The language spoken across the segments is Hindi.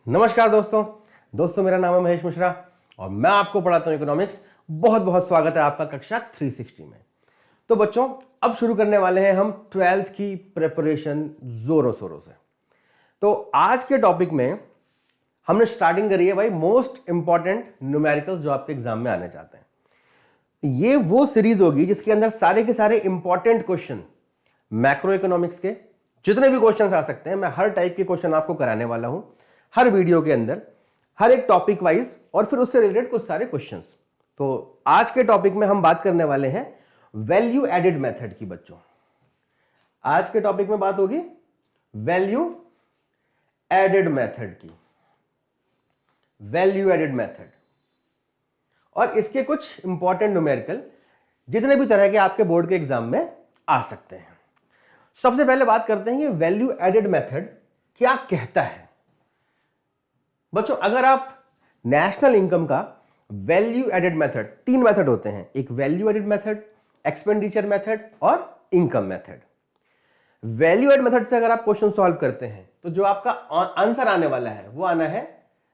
नमस्कार दोस्तों मेरा नाम है महेश मिश्रा और मैं आपको पढ़ाता हूं इकोनॉमिक्स। बहुत बहुत स्वागत है आपका कक्षा 360 में। तो बच्चों, अब शुरू करने वाले हैं हम 12th की प्रिपरेशन जोरों शोरों से। तो आज के टॉपिक में हमने स्टार्टिंग करी है भाई मोस्ट इंपॉर्टेंट न्यूमेरिकल्स जो आपके एग्जाम में आने चाहते हैं। ये वो सीरीज होगी जिसके अंदर सारे के सारे इंपॉर्टेंट क्वेश्चन मैक्रो इकोनॉमिक्स के जितने भी क्वेश्चन आ सकते हैं, मैं हर टाइप के क्वेश्चन आपको कराने वाला हूं हर वीडियो के अंदर, हर एक टॉपिक वाइज और फिर उससे रिलेटेड कुछ सारे क्वेश्चंस। तो आज के टॉपिक में हम बात करने वाले हैं वैल्यू एडेड मेथड की। बच्चों, आज के टॉपिक में बात होगी वैल्यू एडेड मेथड की। वैल्यू एडेड मेथड और इसके कुछ इंपॉर्टेंट न्यूमेरिकल जितने भी तरह के आपके बोर्ड के एग्जाम में आ सकते हैं। सबसे पहले बात करते हैं कि वैल्यू एडेड मेथड क्या कहता है। बच्चों, अगर आप नेशनल इनकम का वैल्यू एडेड मेथड, तीन मेथड होते हैं, एक value added method, expenditure method और income method. Value added method से अगर आप क्वेश्चन सॉल्व करते हैं तो जो आपका आंसर आने वाला है वो आना है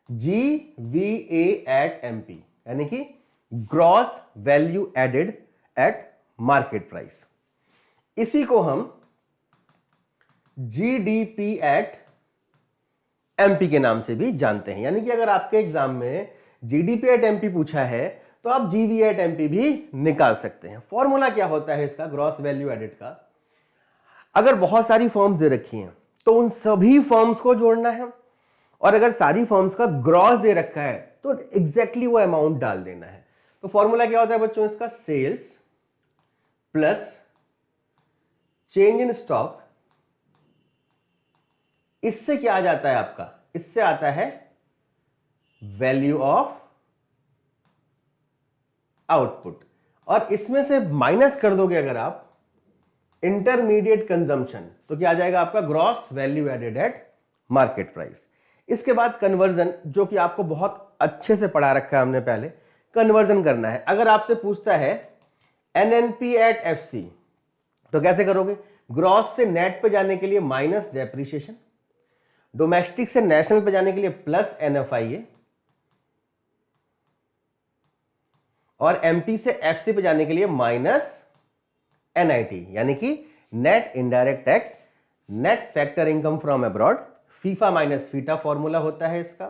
GVA एट MP, यानी कि gross value added at market price. इसी को हम GDP एट MP के नाम से भी जानते हैं। यानी कि अगर आपके एग्जाम में GDP एट MP पूछा है तो आप GVA एट MP भी निकाल सकते हैं। फॉर्मूला क्या होता है इसका, ग्रॉस वैल्यू एडेड का? अगर बहुत सारी फर्म्स दे रखी हैं तो उन सभी फर्म्स को जोड़ना है, और अगर सारी फर्म्स का ग्रॉस दे रखा है तो एग्जैक्टली वो अमाउंट डाल देना है। तो फॉर्मूला क्या होता है बच्चों इसका? Sales plus change in stock. इससे क्या आ जाता है आपका? इससे आता है वैल्यू ऑफ आउटपुट, और इसमें से माइनस कर दोगे अगर आप इंटरमीडिएट कंजम्पशन तो क्या आ जाएगा आपका? Gross value added at market price. इसके बाद कन्वर्जन, जो कि आपको बहुत अच्छे से पढ़ा रखा है हमने पहले। कन्वर्जन करना है। अगर आपसे पूछता है NNP एट FC तो कैसे करोगे? ग्रॉस से नेट पे जाने के लिए माइनस डेप्रिसिएशन, डोमेस्टिक से नेशनल पे जाने के लिए प्लस NFIA, और MP से FC पे जाने के लिए माइनस NIT, यानी कि net indirect tax, net factor income from abroad. FIFA minus FITA formula होता है इसका,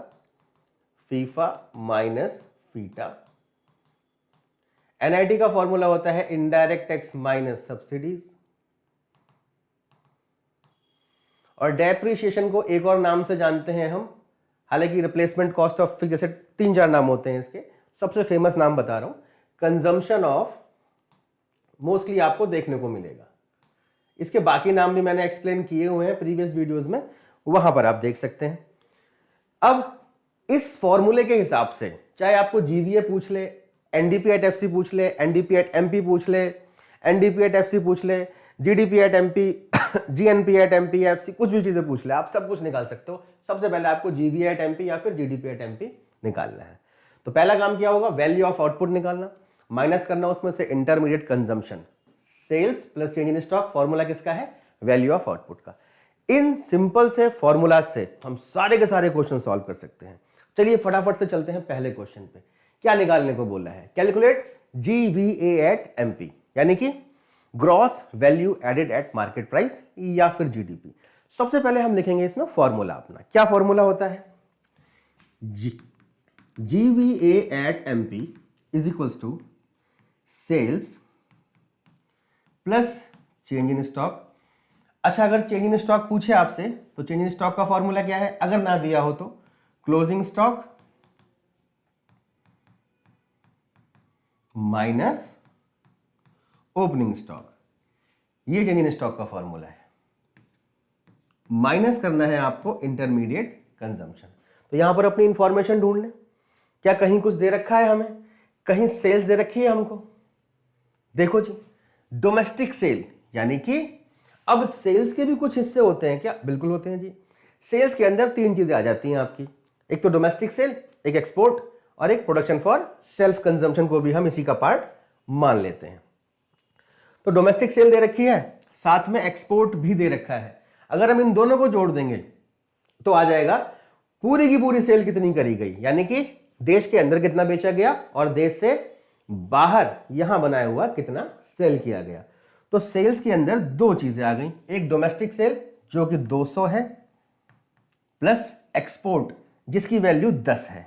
फीफा माइनस फीटा। NIT का फॉर्मूला होता है इनडायरेक्ट टैक्स माइनस सब्सिडीज। और डेप्रिसिएशन को एक और नाम से जानते हैं हम, हालांकि replacement cost of fix asset, 3-4 नाम होते हैं इसके, सबसे फेमस नाम बता रहा हूं, कंजम्पशन ऑफ, मोस्टली आपको देखने को मिलेगा। इसके बाकी नाम भी मैंने एक्सप्लेन किए हुए हैं प्रीवियस वीडियोस में, वहां पर आप देख सकते हैं। अब इस फॉर्मूले के हिसाब से चाहे आपको GVA पूछ ले, NDP एट FC पूछ ले, NDP एट MP पूछ ले, NDP एट FC पूछ ले, GDP at MP, GNP at MP, FC, कुछ भी चीजें पूछ ले, आप सब कुछ निकाल सकते हो। सबसे पहले आपको GVA एट MP या फिर GDP एट MP निकालना है। तो पहला काम क्या होगा? वैल्यू ऑफ आउटपुट निकालना, माइनस करना उसमें से intermediate consumption, sales plus change in stock. Formula किसका है? वैल्यू ऑफ आउटपुट का। इन सिंपल से फॉर्मूलाज से हम सारे के सारे क्वेश्चन सॉल्व कर सकते हैं। चलिए फटाफट से चलते हैं पहले क्वेश्चन पे। क्या निकालने को बोला है? कैलकुलेट GVA एट MP, यानी कि gross value added at market price या फिर GDP। सबसे पहले हम लिखेंगे इसमें फॉर्मूला अपना। क्या फॉर्मूला होता है? GVA at MP is equals to sales plus change in stock. अच्छा, अगर चेंज इन स्टॉक पूछे आपसे तो चेंज इन स्टॉक का फॉर्मूला क्या है? अगर ना दिया हो तो closing stock minus opening stock. ये चेंज इन स्टॉक का फॉर्मूला है। माइनस करना है आपको इंटरमीडिएट कंजम्पशन। तो यहां पर अपनी इंफॉर्मेशन ढूंढ लें। क्या कहीं कुछ दे रखा है हमें? कहीं सेल्स दे रखी है हमको? देखो जी, डोमेस्टिक सेल, यानी कि अब सेल्स के भी कुछ हिस्से होते हैं क्या? बिल्कुल होते हैं जी। सेल्स के अंदर 3 चीजें आ जाती हैं आपकी, एक तो डोमेस्टिक सेल, एक एक्सपोर्ट और एक प्रोडक्शन फॉर सेल्फ कंजम्पशन को भी हम इसी का पार्ट मान लेते हैं। तो डोमेस्टिक सेल दे रखी है, साथ में एक्सपोर्ट भी दे रखा है। अगर हम इन दोनों को जोड़ देंगे तो आ जाएगा पूरी की पूरी सेल कितनी करी गई, यानी कि देश के अंदर कितना बेचा गया और देश से बाहर यहां बनाया हुआ कितना सेल किया गया। तो सेल्स के अंदर दो चीजें आ गई, एक डोमेस्टिक सेल जो कि 200 है प्लस एक्सपोर्ट जिसकी वैल्यू 10 है।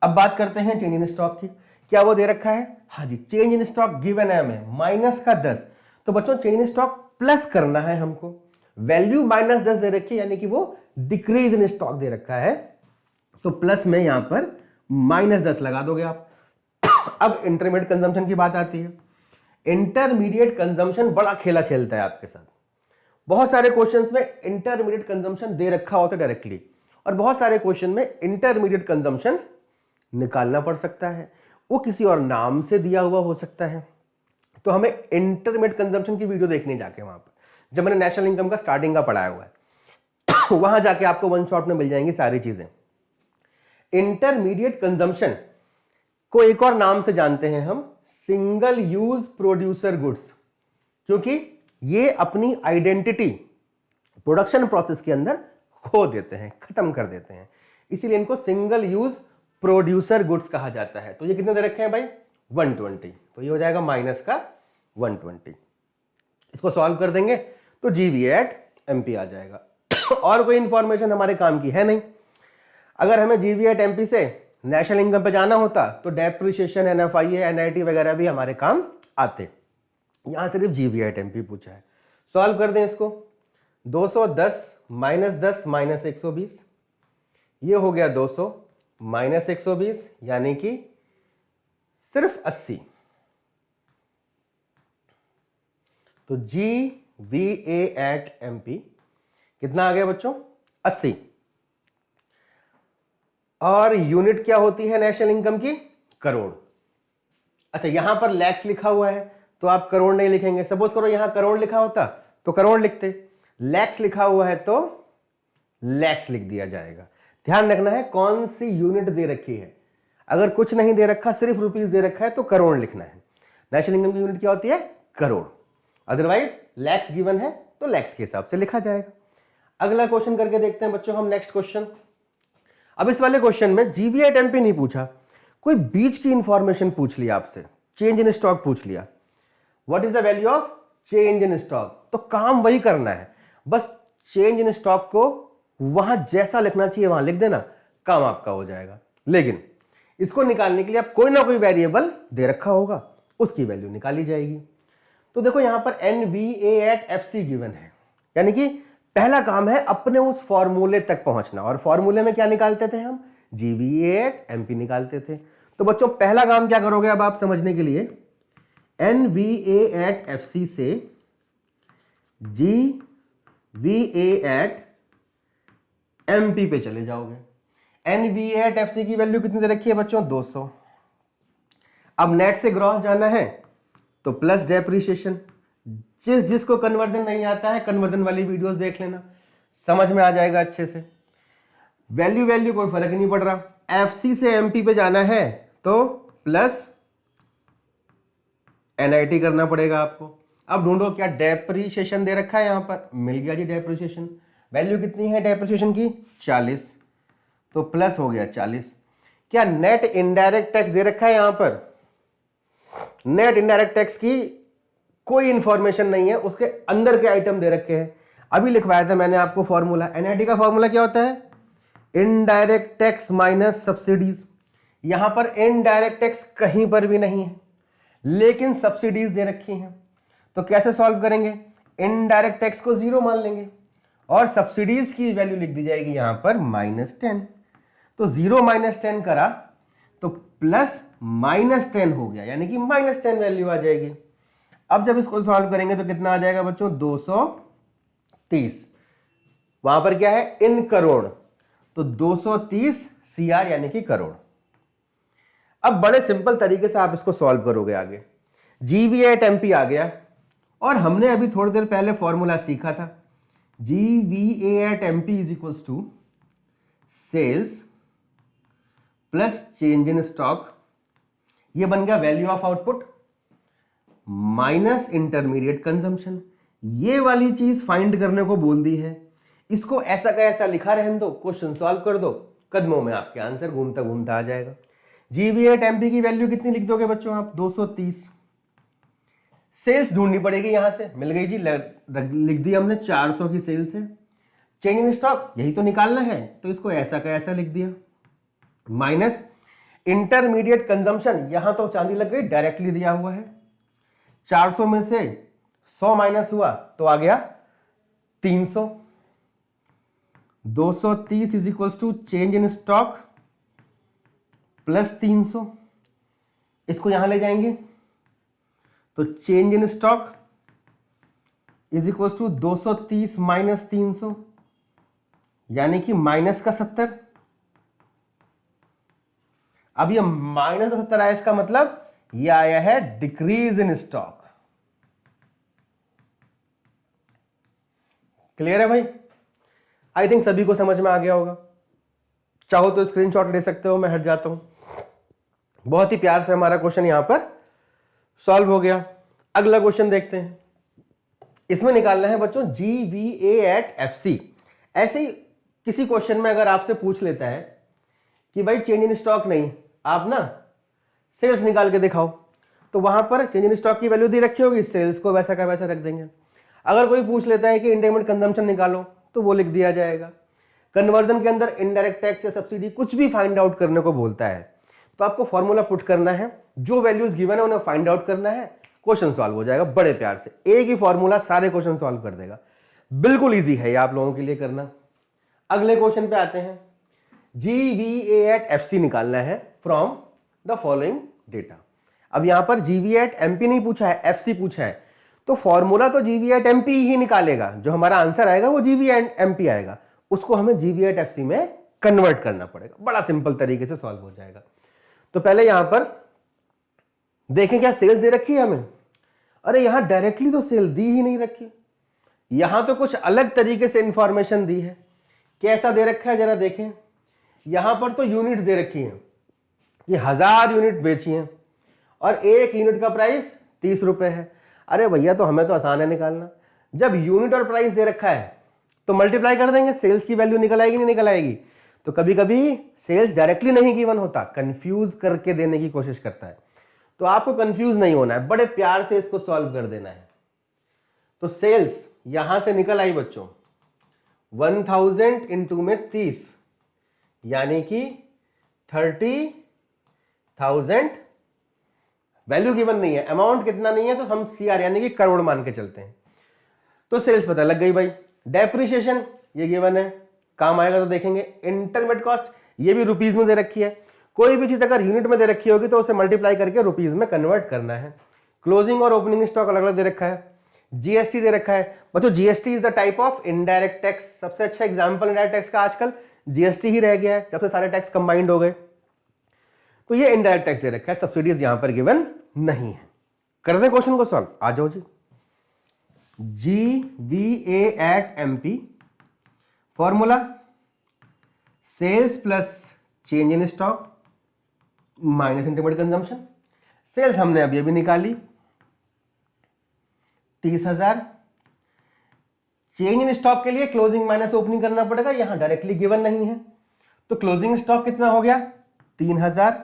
अब बात करते हैं चेंज इन स्टॉक की। क्या वो दे रखा है? हाँ जी, चेंज इन स्टॉक गिवन है हमें माइनस का 10। तो बच्चों चेंज इन स्टॉक प्लस करना है हमको, वैल्यू माइनस 10 दे रखी है यानी कि वो डिक्रीज इन स्टॉक दे रखा है, तो प्लस में यहां पर माइनस 10 लगा दोगे आप। अब इंटरमीडिएट कंजम्पशन की बात आती है। इंटरमीडिएट कंजम्पशन बड़ा खेला खेलता है आपके साथ। बहुत सारे क्वेश्चंस में इंटरमीडिएट कंजम्पशन दे रखा होता है डायरेक्टली, और बहुत सारे क्वेश्चन में इंटरमीडिएट कंजम्पशन निकालना पड़ सकता है, वो किसी और नाम से दिया हुआ हो सकता है। तो हमें इंटरमीडिएट कंजम्पशन की वीडियो देखने जाके वहां पर, जब मैंने नेशनल इनकम का स्टार्टिंग का पढ़ाया हुआ है वहां जाके आपको वन शॉट में मिल जाएंगी सारी चीजें। इंटरमीडिएट कंजम्पशन को एक और नाम से जानते हैं हम, सिंगल यूज प्रोड्यूसर गुड्स, क्योंकि ये अपनी आइडेंटिटी प्रोडक्शन प्रोसेस के अंदर खो देते हैं, खत्म कर देते हैं, इसीलिए इनको सिंगल यूज प्रोड्यूसर गुड्स कहा जाता है। तो ये कितने दे रखे हैं भाई? 120। तो ये हो जाएगा माइनस का 120। इसको सॉल्व कर देंगे तो जीवी एट एमपी आ जाएगा। और कोई इंफॉर्मेशन हमारे काम की है नहीं। अगर हमें जीवी एट एमपी से नेशनल इनकम पे जाना होता तो डेप्रिसिएशन, एनएफआई, एनआईटी वगैरह भी हमारे काम आते। यहां सिर्फ जीवी एट एमपी पूछा है। सॉल्व कर दें इसको। 210 माइनस 10 माइनस 120, ये हो गया 200 माइनस 120 यानी कि सिर्फ 80। तो जी वी ए एट एमपी कितना आ गया बच्चों? 80। और यूनिट क्या होती है नेशनल इनकम की? करोड़। अच्छा, यहां पर लैक्स लिखा हुआ है तो आप करोड़ नहीं लिखेंगे। सपोज करो यहां करोड़ लिखा होता तो करोड़ लिखते, लैक्स लिखा हुआ है तो लैक्स लिख दिया जाएगा। ध्यान रखना है कौन सी यूनिट दे रखी है। अगर कुछ नहीं दे रखा, सिर्फ रुपीस दे रखा है तो करोड़ लिखना है। नेशनल इनकम की यूनिट क्या होती है? करोड़। अदरवाइज लैक्स गिवन है तो लैक्स के हिसाब से लिखा जाएगा। अगला क्वेश्चन करके देखते हैं बच्चों हम। Next question. अब इस वाले क्वेश्चन में जीवी एट एमपी नहीं पूछा, कोई बीच की इंफॉर्मेशन पूछ लिया आपसे, चेंज इन स्टॉक पूछ लिया। What is the value of change in stock? तो काम वही करना है, बस चेंज इन स्टॉक को वहां जैसा लिखना चाहिए वहां लिख देना, काम आपका हो जाएगा। लेकिन इसको निकालने के लिए आप कोई ना कोई वेरिएबल दे रखा होगा, उसकी वैल्यू निकाली जाएगी। तो देखो यहां पर NVA एट FC गिवन है, यानी कि पहला काम है अपने उस फॉर्मूले तक पहुंचना। और फॉर्मूले में क्या निकालते थे हम? GVA एट MP निकालते थे। तो बच्चों पहला काम क्या करोगे अब आप समझने के लिए? NVA एट FC से GVA एट MP पे चले जाओगे। NVA एट FC की वैल्यू कितनी दे रखी है बच्चों? 200। अब नेट से ग्रॉस जाना है तो प्लस डेप्रिसिएशन। जिसको कन्वर्जन नहीं आता है कन्वर्जन वाली वीडियोस देख लेना, समझ में आ जाएगा अच्छे से। वैल्यू कोई फर्क नहीं पड़ रहा। एफसी से एमपी पे जाना है तो प्लस एनआईटी करना पड़ेगा आपको। अब ढूंढो क्या डेप्रिसिएशन दे रखा है यहां पर? मिल गया जी डेप्रिसिएशन। वैल्यू कितनी है डेप्रिसिएशन की? 40। तो प्लस हो गया 40। क्या नेट इनडायरेक्ट टैक्स दे रखा है यहां पर? नेट इनडायरेक्ट टैक्स की कोई इंफॉर्मेशन नहीं है, उसके अंदर के आइटम दे रखे हैं। अभी लिखवाया था मैंने आपको फॉर्मूला। एनआईटी का फॉर्मूला क्या होता है? Indirect tax minus subsidies. यहां पर इनडायरेक्ट टैक्स कहीं पर भी नहीं है, लेकिन सब्सिडीज दे रखी हैं। तो कैसे सॉल्व करेंगे? इनडायरेक्ट टैक्स को 0 मान लेंगे और सब्सिडीज की वैल्यू लिख दी जाएगी यहां पर -10। तो 0 - 10 करा तो प्लस -10 हो गया, यानी कि -10 वैल्यू आ जाएगी। अब जब इसको सॉल्व करेंगे तो कितना आ जाएगा बच्चों? 230। वहां पर क्या है? इन करोड़, तो 230 CR यानी कि करोड़। अब बड़े सिंपल तरीके से आप इसको सॉल्व करोगे आगे। GVA एट MP आ गया और हमने अभी थोड़ी देर पहले फॉर्मूला सीखा था। GVA at MP is equals to sales plus change in stock, ये बन गया value of output minus intermediate consumption. ये वाली चीज फाइंड करने को बोल दी है। इसको ऐसा का ऐसा लिखा रहने दो, क्वेश्चन सॉल्व कर दो, कदमों में आपके आंसर घूमता घूमता आ जाएगा। GV8MP की वैल्यू कितनी लिख दोगे बच्चों आप? 230। सेल्स ढूंढनी पड़ेगी, यहां से मिल गई जी, लिख दी हमने 400 की सेल्स है। चेंज इन स्टॉक यही तो निकालना है, तो इसको ऐसा का ऐसा लिख दिया, माइनस इंटरमीडिएट कंजम्पशन, यहां तो चांदी लग गई, डायरेक्टली दिया हुआ है। 400 में से 100 माइनस हुआ तो आ गया 300। 230 is equal to change in stock plus 300, इसको यहां ले जाएंगे तो change in stock is equal to 230 minus 300, यानी कि माइनस का 70। अब ये माइनस का 70 आया, इसका मतलब ये आया है डिक्रीज इन स्टॉक। क्लियर है भाई? आई थिंक सभी को समझ में आ गया होगा। चाहो तो स्क्रीनशॉट ले सकते हो, मैं हट जाता हूं। बहुत ही प्यार से हमारा क्वेश्चन यहां पर सॉल्व हो गया। अगला क्वेश्चन देखते हैं। इसमें निकालना है बच्चों GVA@FC। ऐसे ही किसी क्वेश्चन में अगर आपसे पूछ लेता है कि भाई चेंज इन स्टॉक नहीं, आप ना सेल्स निकाल के दिखाओ, तो वहां पर चेंज इन स्टॉक की वैल्यू दी रखी होगी, सेल्स को वैसा का वैसा रख देंगे। अगर कोई पूछ लेता है कि इंटरमीडिएट कंजम्पशन निकालो, तो वो लिख दिया जाएगा। कन्वर्जन के अंदर इनडायरेक्ट टैक्स या सब्सिडी कुछ भी फाइंड आउट करने को बोलता है, तो आपको फॉर्मूला पुट करना है, जो वैल्यूज गिवन है उन्हें फाइंड आउट करना है, क्वेश्चन सॉल्व हो जाएगा बड़े प्यार से। एक ही फॉर्मूला सारे क्वेश्चन सॉल्व कर देगा। बिल्कुल इजी है ये आप लोगों के लिए करना। अगले क्वेश्चन पे आते हैं। GVA@FC निकालना है फ्रॉम द फॉलोइंग डेटा। अब यहां पर GV8MP नहीं पूछा है, FC पूछा है, तो फॉर्मूला तो GV8MP ही निकालेगा। जो हमारा आंसर आएगा वो GV8MP आएगा, उसको हमें GV8FC में कन्वर्ट करना पड़ेगा। बड़ा सिंपल तरीके से सॉल्व हो जाएगा। तो पहले यहां पर देखें क्या सेल्स दे रखी है हमें। अरे यहां डायरेक्टली तो सेल दी ही नहीं रखी, यहां तो कुछ अलग तरीके से इंफॉर्मेशन दी है। कैसा दे रखा है जरा देखें। यहां पर तो यूनिट दे रखी है, ये 1000 यूनिट बेची हैं और एक यूनिट का प्राइस 30 रुपए है। अरे भैया तो हमें तो आसान है निकालना। जब यूनिट और प्राइस दे रखा है तो मल्टीप्लाई कर देंगे, सेल्स की वैल्यू निकल आएगी नहीं निकल आएगी। तो कभी कभी सेल्स डायरेक्टली नहीं गिवन होता, कंफ्यूज करके देने की कोशिश करता है। तो आपको कंफ्यूज नहीं होना है, बड़े प्यार से इसको सॉल्व कर देना है। तो सेल्स यहां से निकल आई बच्चों 1000 इंटू में 30, यानी कि 30,000। वैल्यू गिवन नहीं है, अमाउंट कितना नहीं है, तो हम CR यानी कि करोड़ मान के चलते हैं। तो सेल्स पता लग गई भाई। डेप्रिसिएशन ये गिवन है, काम आएगा तो देखेंगे। इंटरमीडिएट कॉस्ट ये भी रुपीज में दे रखी है। कोई भी चीज अगर यूनिट में दे रखी होगी तो उसे मल्टीप्लाई करके रुपीज में कन्वर्ट करना है। क्लोजिंग और ओपनिंग स्टॉक अलग अलग दे रखा है। GST दे रखा है बच्चों। GST is the type of indirect tax. सबसे अच्छा एग्जांपल इनडायरेक्ट टैक्स का आजकल GST ही रह गया है, जब से सारे टैक्स कंबाइंड हो गए। तो ये इनडायरेक्ट टैक्स दे रखा है, सब्सिडीज यहां पर गिवन नहीं है। कर दें क्वेश्चन को सॉल्व, आ जाओ जी। GVA@MP formula sales plus change in stock minus intermediate consumption. Sales हमने अभी अभी निकाली 30,000। चेंज इन स्टॉक के लिए क्लोजिंग माइनस ओपनिंग करना पड़ेगा, यहां डायरेक्टली गिवन नहीं है। तो क्लोजिंग स्टॉक कितना हो गया 3000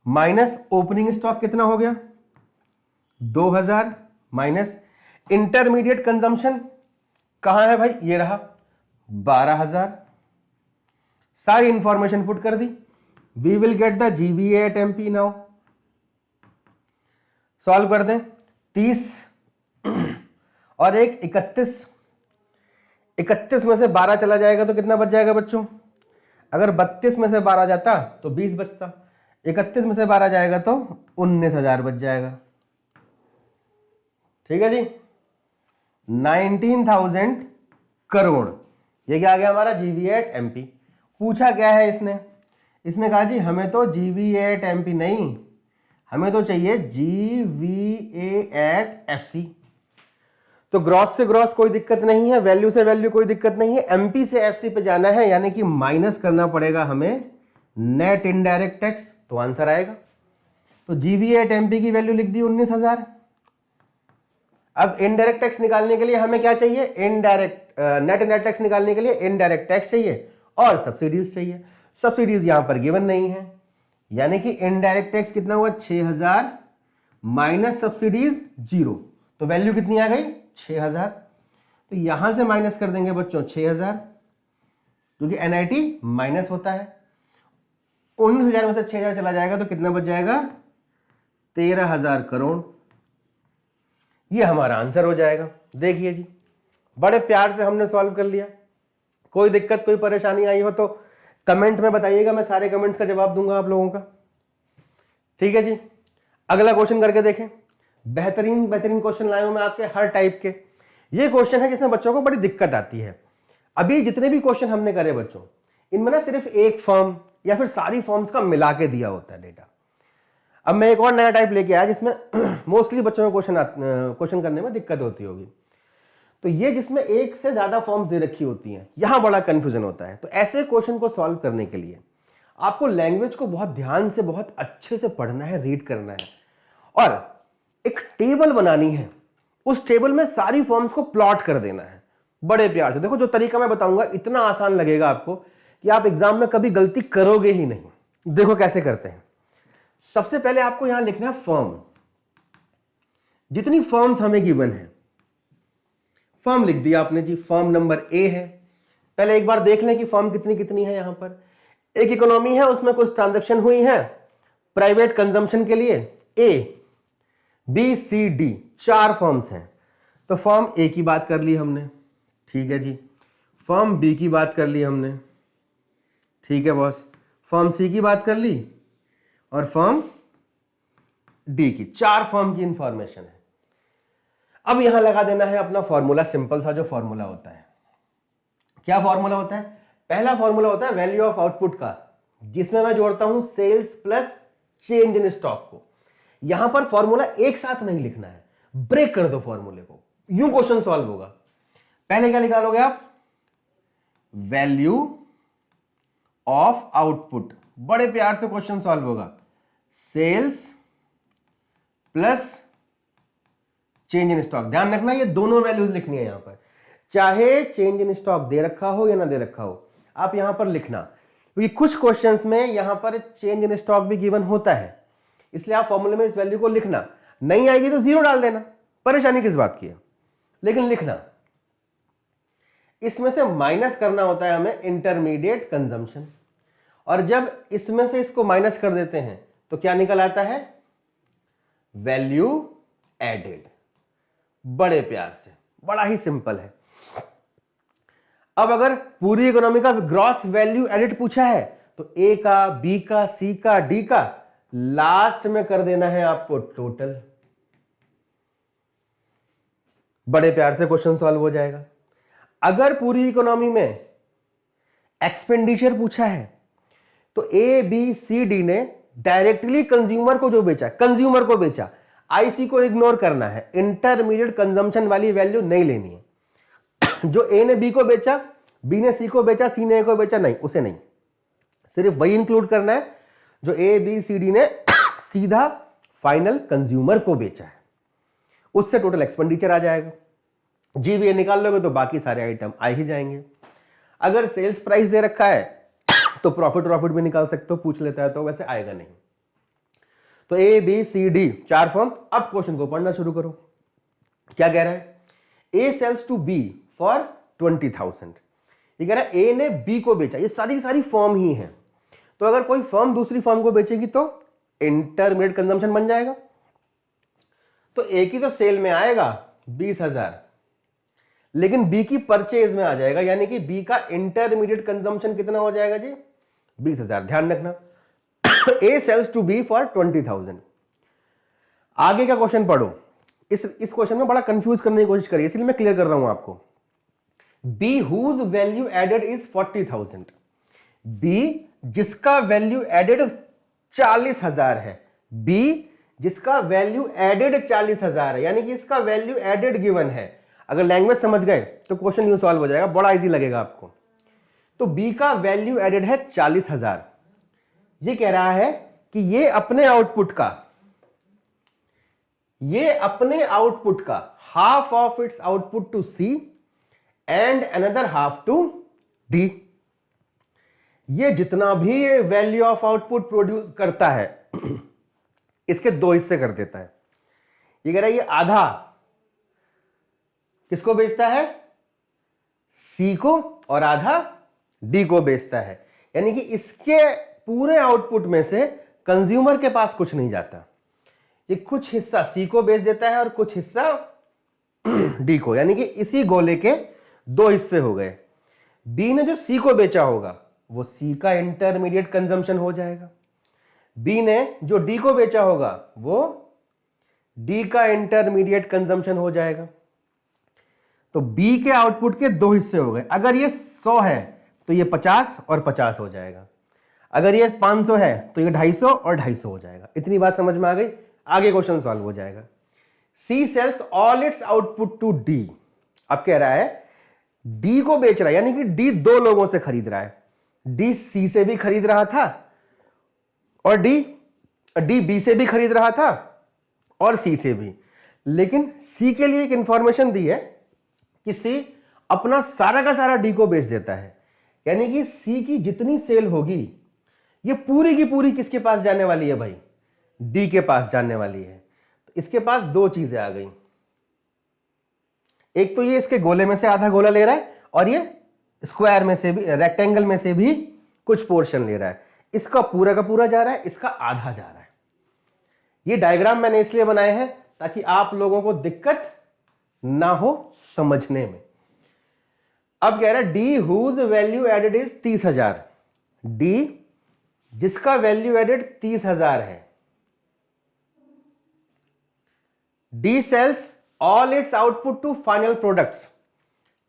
माइनस ओपनिंग स्टॉक कितना हो गया 2000 माइनस इंटरमीडिएट कंजम्पशन कहां है भाई, ये रहा 12000। सारी इंफॉर्मेशन पुट कर दी। We will get the GVA@MP now. Solve कर दें। 30 और एक 31। 31 में से 12 चला जाएगा तो कितना बच जाएगा बच्चों। अगर 32 में से 12 जाता तो 20 बचता। 31 में से 12 जाएगा तो 19,000 बच जाएगा। ठीक है जी, 19,000 करोड़। ये क्या आ गया हमारा GVA@MP। पूछा क्या है इसने कहा जी हमें तो GVA@MP नहीं, हमें तो चाहिए GVA@FC। तो ग्रॉस से ग्रॉस कोई दिक्कत नहीं है, वैल्यू से वैल्यू कोई दिक्कत नहीं है। MP से FC पे जाना है, यानी कि माइनस करना पड़ेगा हमें नेट इनडायरेक्ट टैक्स, तो आंसर आएगा। तो GVA@MP की वैल्यू लिख दी 19,000। अब इनडायरेक्ट टैक्स निकालने के लिए हमें क्या चाहिए, इनडायरेक्ट नेट टैक्स निकालने के लिए इनडायरेक्ट टैक्स चाहिए और सब्सिडीज चाहिए। सब्सिडीज यहां पर गिवन नहीं है, यानी कि इनडायरेक्ट टैक्स कितना हुआ 6000 माइनस सब्सिडीज 0, तो वैल्यू कितनी आ गई 6000। तो यहां से माइनस कर देंगे बच्चों 6000, क्योंकि एनआईटी माइनस होता है। 19,000 में से 6000 चला जाएगा तो कितना बच जाएगा 13,000 करोड़। ये हमारा आंसर हो जाएगा। देखिए जी, बड़े प्यार से हमने सॉल्व कर लिया। कोई दिक्कत कोई परेशानी आई हो तो कमेंट में बताइएगा, मैं सारे कमेंट का जवाब दूंगा आप लोगों का। ठीक है जी, अगला क्वेश्चन करके देखें। बेहतरीन बेहतरीन क्वेश्चन लाए हूं मैं आपके हर टाइप के। ये क्वेश्चन है जिसमें बच्चों को बड़ी दिक्कत आती है। अभी जितने भी क्वेश्चन हमने करे बच्चों, इनमें ना सिर्फ एक फॉर्म या फिर सारी फॉर्म्स का मिला के दिया होता है डेटा। अब मैं एक और नया टाइप लेके आया जिसमें मोस्टली बच्चों को क्वेश्चन करने में दिक्कत होती होगी। तो ये जिसमें एक से ज्यादा फॉर्म्स दे रखी होती हैं, यहां बड़ा कंफ्यूजन होता है। तो ऐसे क्वेश्चन को सॉल्व करने के लिए आपको लैंग्वेज को बहुत ध्यान से बहुत अच्छे से पढ़ना है, रीड करना है और एक टेबल बनानी है। उस टेबल में सारी फॉर्म्स को प्लॉट कर देना है बड़े प्यार से। देखो जो तरीका मैं बताऊंगा इतना आसान लगेगा आपको कि आप एग्जाम में कभी गलती करोगे ही नहीं। देखो कैसे करते हैं। सबसे पहले आपको यहां लिखना है फर्म। जितनी फर्म्स हमें गिवन है, फर्म लिख दिया आपने जी। फर्म नंबर ए है। पहले एक बार देख लें कि फर्म कितनी कितनी है। यहां पर एक इकोनॉमी है, उसमें कुछ ट्रांजैक्शन हुई है प्राइवेट कंजम्पशन के लिए। A B C D 4 firms हैं। तो फर्म ए की बात कर ली हमने, ठीक है जी। फर्म बी की बात कर ली हमने, ठीक है बॉस। फर्म सी की बात कर ली और फर्म डी की। 4 फर्म की इंफॉर्मेशन है। अब यहां लगा देना है अपना फॉर्मूला, सिंपल सा जो फॉर्मूला होता है। क्या फॉर्मूला होता है? पहला फॉर्मूला होता है वैल्यू ऑफ आउटपुट का, जिसमें मैं जोड़ता हूं sales plus change in stock को। यहां पर फॉर्मूला एक साथ नहीं लिखना है, ब्रेक कर दो फॉर्मूले को, यूं क्वेश्चन सॉल्व होगा। पहले क्या निकालोगे आप? Value of output. बड़े प्यार से क्वेश्चन सॉल्व होगा। Sales plus change in stock. ध्यान रखना ये दोनों वैल्यूज लिखनी है यहां पर, चाहे चेंज इन स्टॉक दे रखा हो या ना दे रखा हो, आप यहां पर लिखना। क्योंकि कुछ क्वेश्चंस में यहां पर चेंज इन स्टॉक भी गिवन होता है, इसलिए आप फॉर्मूले में इस वैल्यू को लिखना। नहीं आएगी तो 0 डाल देना, परेशानी किस बात की है, लेकिन लिखना। इसमें से माइनस करना होता है हमें इंटरमीडिएट कंजम्पशन, और जब इसमें से इसको माइनस कर देते हैं तो क्या निकल आता है? Value added. बड़े प्यार से, बड़ा ही सिंपल है। अब अगर पूरी इकोनॉमी का ग्रॉस वैल्यू एडेड पूछा है तो ए का, बी का, सी का, डी का लास्ट में कर देना है आपको टोटल। बड़े प्यार से क्वेश्चन सॉल्व हो जाएगा। अगर पूरी इकोनॉमी में एक्सपेंडिचर पूछा है तो ए बी सी डी ने डायरेक्टली कंज्यूमर को जो बेचा, कंज्यूमर को बेचा, आईसी को इग्नोर करना है, इंटरमीडिएट कंजम्पशन वाली वैल्यू नहीं लेनी है। जो ए ने बी को बेचा, बी ने सी को बेचा, सी ने ए को बेचा, नहीं, उसे नहीं, सिर्फ वही इंक्लूड करना है जो ए बी सी डी ने सीधा फाइनल कंज्यूमर को बेचा है, उससे टोटल एक्सपेंडिचर आ जाएगा। जीवीए निकाल लोगे तो बाकी सारे आइटम आ ही जाएंगे। अगर सेल्स प्राइस दे रखा है तो प्रॉफिट भी निकाल सकते हो, पूछ लेता है तो वैसे आएगा नहीं। तो A B C D 4 firm. अब क्वेश्चन को पढ़ना शुरू करो। क्या कह रहा है? A sales to B for 20,000। ये कह रहा है ए ने बी को बेचा। ये सारी सारी फर्म ही है। तो अगर कोई फर्म दूसरी फर्म को बेचेगी तो इंटरमीडिएट कंजम्पशन बन जाएगा। तो ए की तो सेल में आएगा 20,000, लेकिन बी की परचेज में आ जाएगा, यानी कि बी का इंटरमीडिएट कंजम्पशन कितना हो जाएगा जी? 20,000। ध्यान रखना, ए सेल्स टू बी फॉर 20,000। आगे का क्वेश्चन पढ़ो। इस क्वेश्चन में बड़ा कंफ्यूज करने की कोशिश करिए, इसलिए मैं क्लियर कर रहा हूं आपको। B whose value added is 40,000। B जिसका वैल्यू एडेड 40,000 है, बी जिसका वैल्यू एडेड 40,000 है, यानी कि इसका वैल्यू एडेड गिवन है। अगर लैंग्वेज समझ गए तो क्वेश्चन यूं सॉल्व हो जाएगा, बड़ा इजी लगेगा आपको। तो बी का वैल्यू एडेड है 40,000। ये कह रहा है कि ये अपने आउटपुट का half of its output to C and another half to D. ये जितना भी ये वैल्यू ऑफ आउटपुट प्रोड्यूस करता है इसके दो हिस्से कर देता है। ये कह रहा है ये आधा किसको बेचता है, सी को, और आधा डी को बेचता है। यानी कि इसके पूरे आउटपुट में से कंज्यूमर के पास कुछ नहीं जाता, ये कुछ हिस्सा सी को बेच देता है और कुछ हिस्सा डी को। यानी कि इसी गोले के दो हिस्से हो गए। बी ने जो सी को बेचा होगा वो सी का इंटरमीडिएट कंजम्पशन हो जाएगा, बी ने जो डी को बेचा होगा वो डी का इंटरमीडिएट कंजम्पशन हो जाएगा। तो बी के आउटपुट के दो हिस्से हो गए। अगर ये 100 है तो ये 50 और 50 हो जाएगा, अगर ये 500 है तो ये 250 और 250 हो जाएगा। इतनी बात समझ में आ गई, आगे क्वेश्चन सॉल्व हो जाएगा। C sells all its output to D. अब कह रहा है डी को बेच रहा है, यानी कि डी दो लोगों से खरीद रहा है। डी सी से भी खरीद रहा था और डी बी से भी खरीद रहा था और सी से भी। लेकिन सी के लिए एक इंफॉर्मेशन दी है कि सी अपना सारा का सारा डी को बेच देता है। यानी कि सी की जितनी सेल होगी ये पूरी की पूरी किसके पास जाने वाली है भाई, डी के पास जाने वाली है। तो इसके पास दो चीजें आ गई, एक तो ये इसके गोले में से आधा गोला ले रहा है और ये स्क्वायर में से भी, रेक्टेंगल में से भी कुछ पोर्शन ले रहा है। इसका पूरा का पूरा जा रहा है, इसका आधा जा रहा है। ये डायग्राम मैंने इसलिए बनाए हैं ताकि आप लोगों को दिक्कत ना हो समझने में। अब कह रहा है D whose value added is 30,000। D जिसका वैल्यू एडेड 30,000 है, D sales all its output to final products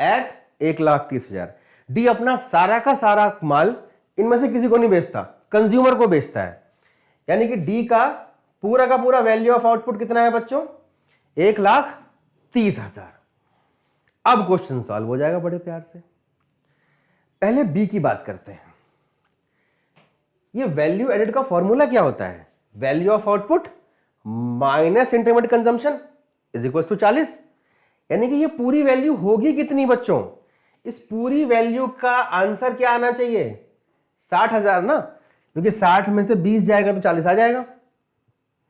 at 1,30,000। D अपना सारा का सारा माल इनमें से किसी को नहीं बेचता, कंज्यूमर को बेचता है। यानी कि डी का पूरा वैल्यू ऑफ आउटपुट कितना है बच्चों, 1,30,000। अब क्वेश्चन सॉल्व हो जाएगा बड़े प्यार से। पहले बी की बात करते हैं। ये वैल्यू एडेड का फॉर्मूला क्या होता है, value of output minus intermediate consumption is equal to 40। यानी कि ये पूरी वैल्यू होगी कितनी बच्चों, इस पूरी वैल्यू का आंसर क्या आना चाहिए, 60,000 ना, क्योंकि 60 में से 20 जाएगा तो 40 आ जाएगा।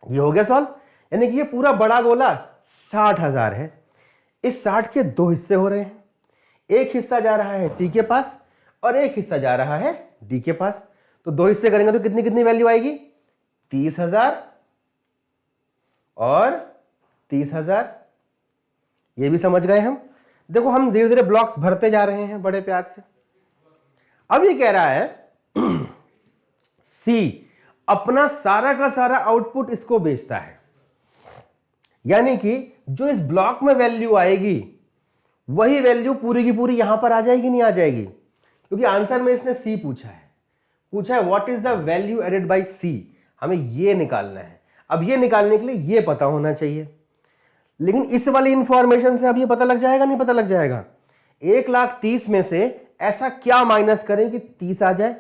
ये हो गया सॉल्व। यानी कि ये पूरा बड़ा गोला 60,000 है। इस 60 के दो हिस्से हो रहे हैं, एक हिस्सा जा रहा है सी के पास और एक हिस्सा जा रहा है डी के पास। तो दो हिस्से करेंगे तो कितनी कितनी वैल्यू आएगी, 30,000 और 30,000। ये भी समझ गए हम। देखो हम धीरे धीरे ब्लॉक्स भरते जा रहे हैं बड़े प्यार से। अब ये कह रहा है सी अपना सारा का सारा आउटपुट इसको बेचता है। यानी कि जो इस ब्लॉक में वैल्यू आएगी वही वैल्यू पूरी की पूरी यहां पर आ जाएगी, नहीं आ जाएगी, क्योंकि आंसर में इसने सी पूछा है what is the value added by C. हमें ये निकालना है। अब ये निकालने के लिए ये पता होना चाहिए, लेकिन इस वाली इंफॉर्मेशन से अब ये पता लग जाएगा, नहीं पता लग जाएगा। 1,30,000 में से ऐसा क्या माइनस करें कि 30 आ जाए।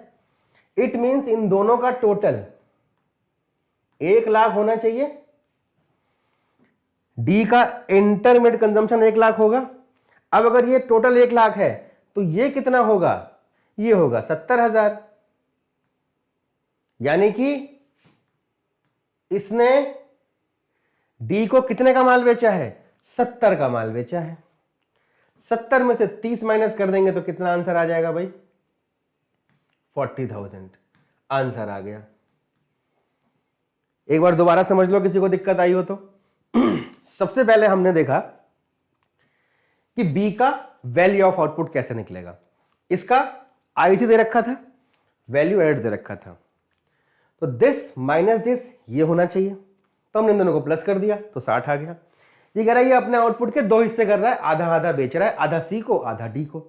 इट मींस इन दोनों का टोटल 1,00,000 होना चाहिए। डी का इंटरमीडिएट कंजम्पशन 1,00,000 होगा। अब अगर ये टोटल 1,00,000 है तो ये कितना होगा, ये होगा 70,000। यानी कि इसने डी को कितने का माल बेचा है, 70 का माल बेचा है। 70 में से 30 माइनस कर देंगे तो कितना आंसर आ जाएगा भाई, 40,000 आंसर आ गया। एक बार दोबारा समझ लो किसी को दिक्कत आई हो तो। सबसे पहले हमने देखा कि बी का वैल्यू ऑफ आउटपुट कैसे निकलेगा। इसका आईसी दे रखा था, वैल्यू एड दे रखा था, तो दिस माइनस दिस ये होना चाहिए। तो हमने इन दोनों को प्लस कर दिया तो 60 आ गया। ये कह रहा है ये अपने आउटपुट के दो हिस्से कर रहा है, आधा आधा बेच रहा है, आधा सी को आधा डी को।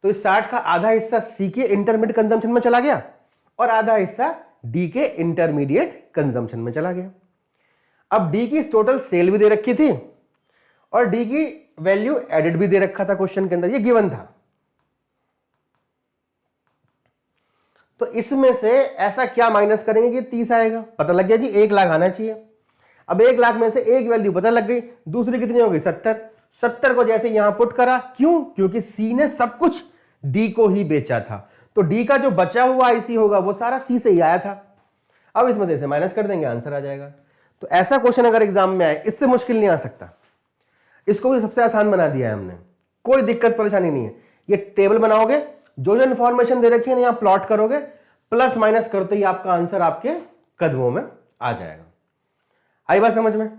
तो इस 60 का आधा हिस्सा सी के इंटरमीडिएट कंजम्पशन में चला गया और आधा हिस्सा डी के इंटरमीडिएट कंजम्पशन में चला गया। अब डी की टोटल सेल भी दे रखी थी और डी की वैल्यू एडेड भी दे रखा था क्वेश्चन के अंदर, ये गिवन था। तो इसमें से ऐसा क्या माइनस करेंगे कि 30 आएगा। पता लग गया जी 1,00,000 आना चाहिए। अब 1,00,000 में से एक वैल्यू पता लग गई, दूसरी कितनी हो गई 70। 70 को जैसे यहां पुट करा, क्यों? क्योंकि सी ने सब कुछ डी को ही बेचा था, तो डी का जो बचा हुआ आईसी होगा वो सारा सी से ही आया था। अब इसमें से माइनस कर देंगे, आंसर आ जाएगा। तो ऐसा क्वेश्चन अगर एग्जाम में आए, इससे मुश्किल नहीं आ सकता। इसको भी सबसे आसान बना दिया है हमने, कोई दिक्कत परेशानी नहीं है। ये टेबल बनाओगे, जो जो इंफॉर्मेशन दे रखी है ना यहां प्लॉट करोगे, प्लस माइनस करते ही आपका आंसर आपके कदमों में आ जाएगा। आई बात समझ में?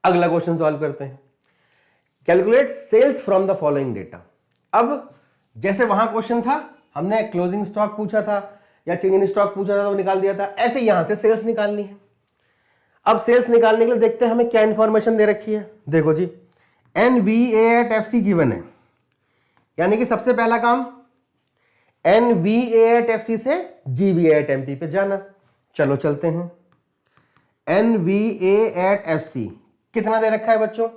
अगला क्वेश्चन सॉल्व करते हैं। Calculate sales from the following data. अब जैसे वहां क्वेश्चन था, हमने क्लोजिंग स्टॉक पूछा था या चेंज इन स्टॉक पूछा था तो निकाल दिया था, ऐसे यहां से सेल्स निकालनी है। अब सेल्स निकालने के लिए देखते हैं हमें क्या इंफॉर्मेशन दे रखी है। देखो जी, NVA एट FC गिवन है, यानी कि सबसे पहला काम NVA एट FC से GVA एट MP पे जाना। चलो चलते हैं। NVA एट FC कितना दे रखा है बच्चों?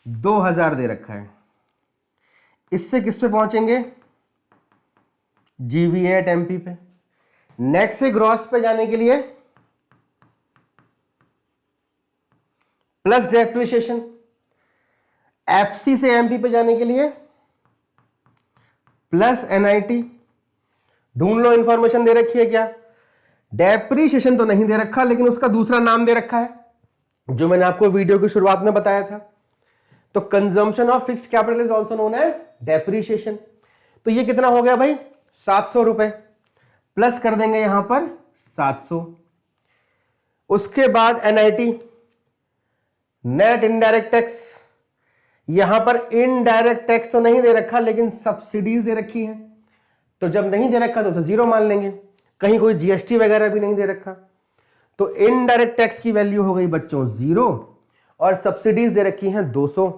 2000 दे रखा है। इससे किस पे पहुंचेंगे? GVA एट MP पे। नेट से ग्रॉस पे जाने के लिए प्लस डेप्रिसिएशन, FC से MP पे जाने के लिए प्लस NIT। ढूंढ लो इंफॉर्मेशन दे रखी है क्या? डेप्रिसिएशन तो नहीं दे रखा, लेकिन उसका दूसरा नाम दे रखा है जो मैंने आपको वीडियो की शुरुआत में बताया था। तो consumption of fixed capital is also known as depreciation. तो ये कितना हो गया भाई? 700 रुपए। प्लस कर देंगे यहां पर 700। उसके बाद NIT, नेट इनडायरेक्ट टैक्स। यहां पर इनडायरेक्ट टैक्स तो नहीं दे रखा, लेकिन सब्सिडीज दे रखी है, तो जब नहीं दे रखा तो उसे जीरो मान लेंगे। कहीं कोई GST वगैरह भी नहीं दे रखा, तो इनडायरेक्ट टैक्स की वैल्यू हो गई बच्चों 0 और सब्सिडीज दे रखी हैं 200,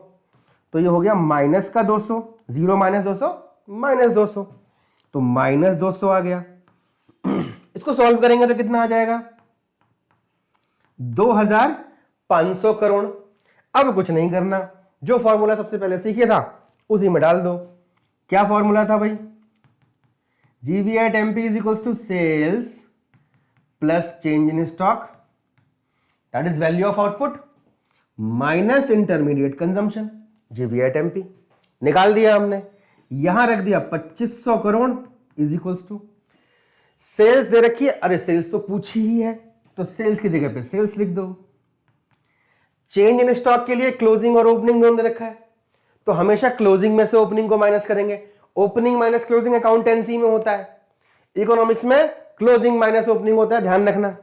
तो ये हो गया माइनस का 200। 0 माइनस 200 माइनस 200, तो माइनस 200 आ गया। इसको सॉल्व करेंगे तो कितना आ जाएगा? 2500 करोड़। अब कुछ नहीं करना, जो फॉर्मूला सबसे पहले सीखे था उसी में डाल दो। क्या फॉर्मूला था भाई? GVA at MP is equals to sales plus change in stock, that is value of output minus intermediate consumption, GVA at MP। निकाल दिया हमने, यहां रख दिया 2500 crore is equals to sales दे रखी है। अरे सेल्स तो पूछी ही है, तो सेल्स की जगह पे सेल्स लिख दो। चेंज इन स्टॉक के लिए क्लोजिंग और ओपनिंग दोनों दे रखा है, तो हमेशा क्लोजिंग में से ओपनिंग को माइनस करेंगे। ओपनिंग माइनस क्लोजिंग अकाउंटेंसी में होता है, इकोनॉमिक्स में क्लोजिंग माइनस ओपनिंग होता है, ध्यान रखना।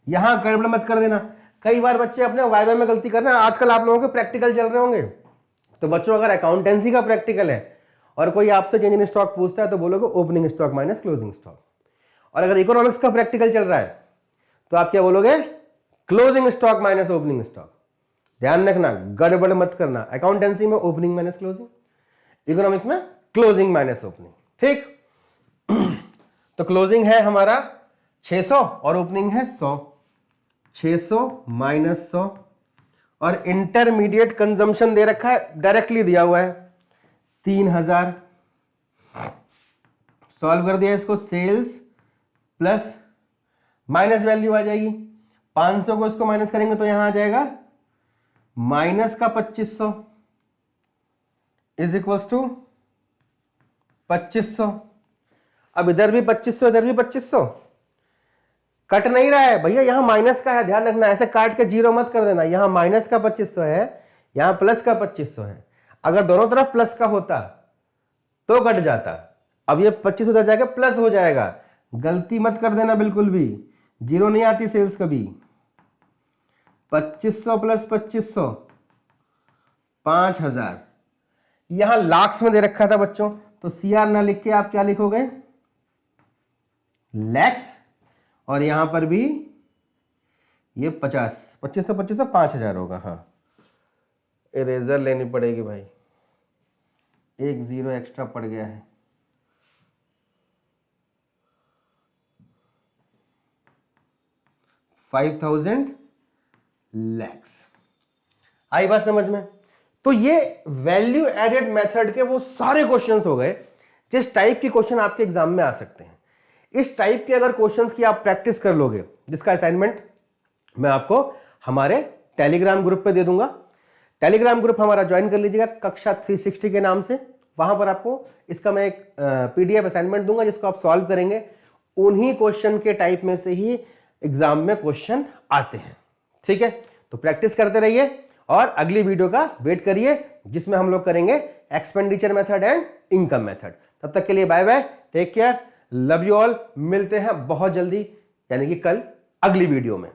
यहां गड़बड़ मत कर देना। कई बार बच्चे अपने वाइवा में गलती करना, आजकल आप लोगों के प्रैक्टिकल चल रहे होंगे, तो बच्चों अगर अकाउंटेंसी का प्रैक्टिकल है और कोई आपसे चेंज इन स्टॉक पूछता है तो बोलोगे opening stock minus closing stock, और अगर इकोनॉमिक्स का प्रैक्टिकल चल रहा है तो आप क्या बोलोगे? Closing stock minus opening stock. ध्यान रखना, गड़बड़ मत करना। अकाउंटेंसी में ओपनिंग माइनस क्लोजिंग, इकोनॉमिक्स में क्लोजिंग माइनस ओपनिंग, ठीक। तो क्लोजिंग है हमारा 600 और ओपनिंग है 100। 600 माइनस 100 और इंटरमीडिएट कंजम्पशन दे रखा है, डायरेक्टली दिया हुआ है 3000। सॉल्व कर दिया इसको, सेल्स प्लस माइनस वैल्यू आ जाएगी 500 को इसको माइनस करेंगे तो यहां आ जाएगा माइनस का 2500 इज इक्वल्स टू 2500। अब इधर भी 2500 इधर भी 2500, कट नहीं रहा है भैया, यहां माइनस का है, ध्यान रखना। ऐसे काट के जीरो मत कर देना। यहां माइनस का 2500 है, यहां प्लस का 2500 है। अगर दोनों तरफ प्लस का होता तो कट जाता। अब ये 25 उधर जाएगा प्लस हो जाएगा, गलती मत कर देना बिल्कुल भी, जीरो नहीं आती सेल्स कभी। 2500 प्लस 2500 5000। यहां लाख्स में दे रखा था बच्चों, तो CR ना लिख के आप क्या लिखोगे? लैक्स। और यहां पर भी ये 2500 5000 होगा। हाँ, इरेजर लेनी पड़ेगी भाई, एक जीरो एक्स्ट्रा पड़ गया है। $5000 लैक्स। आई बात समझ में? तो ये वैल्यू एडेड मेथड के वो सारे क्वेश्चंस हो गए जिस टाइप के क्वेश्चन आपके एग्जाम में आ सकते हैं। इस टाइप के अगर क्वेश्चंस की आप प्रैक्टिस कर लोगे, जिसका असाइनमेंट मैं आपको हमारे टेलीग्राम ग्रुप पे दे दूंगा। टेलीग्राम ग्रुप हमारा ज्वाइन कर लीजिएगा कक्षा 360 के नाम से। वहां पर आपको इसका मैं एक पीडीएफ असाइनमेंट दूंगा जिसको आप सॉल्व करेंगे। उन्हीं क्वेश्चन के टाइप में से ही एग्जाम में क्वेश्चन आते हैं। ठीक है, तो प्रैक्टिस करते रहिए और अगली वीडियो का वेट करिए जिसमें हम लोग करेंगे expenditure method and income method. तब तक के लिए bye bye, take care, love you all. मिलते हैं बहुत जल्दी, यानी कि कल अगली वीडियो में।